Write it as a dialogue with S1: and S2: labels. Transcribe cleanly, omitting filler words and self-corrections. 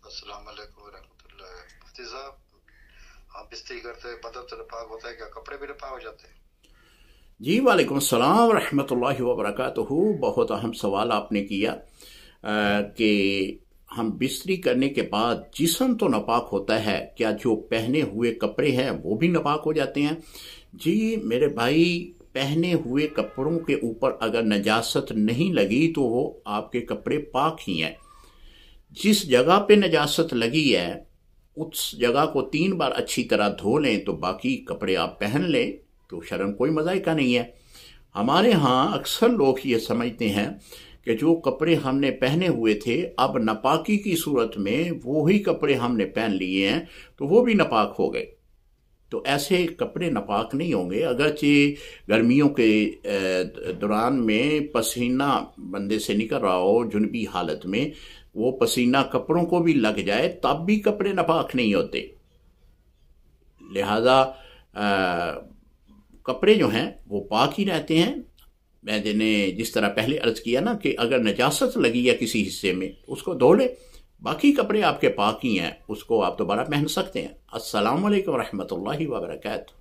S1: अस्सलाम वालेकुम वरहमतुल्लाह। मुफ्ती साहब, हम बिस्तरी करते हैं, बदन तो नापाक होता है, क्या कपड़े भी नापाक हो जाते हैं?
S2: जी वालेकुम अस्सलाम रहमतुल्लाहि व बरकातुहू। बहुत अहम सवाल आपने किया कि हम बिस्तरी करने के बाद जिस्म तो नापाक होता है, क्या जो पहने हुए कपड़े हैं वो भी नापाक हो जाते हैं? जी मेरे भाई, पहने हुए कपड़ों के ऊपर अगर नजासत नहीं लगी तो वो आपके कपड़े पाक ही हैं। जिस जगह पे नजासत लगी है उस जगह को 3 बार अच्छी तरह धो लें तो बाकी कपड़े आप पहन लें, तो शर्म कोई मज़ाई का नहीं है। हमारे यहाँ अक्सर लोग ये समझते हैं कि जो कपड़े हमने पहने हुए थे, अब नापाकी की सूरत में वो ही कपड़े हमने पहन लिए हैं तो वो भी नापाक हो गए। तो ऐसे कपड़े नापाक नहीं होंगे। अगरचे गर्मियों के दौरान में पसीना बंदे से निकल रहा हो जुनबी हालत में, वो पसीना कपड़ों को भी लग जाए तब भी कपड़े नापाक नहीं होते। लिहाजा कपड़े जो हैं वो पाक ही रहते हैं। मैंने जिस तरह पहले अर्ज किया ना कि अगर नजासत लगी है किसी हिस्से में उसको धो ले, बाकी कपड़े आपके पाक ही हैं, उसको आप दोबारा पहन सकते हैं। अस्सलाम वालेकुम रहमतुल्लाहि व बरकातहू।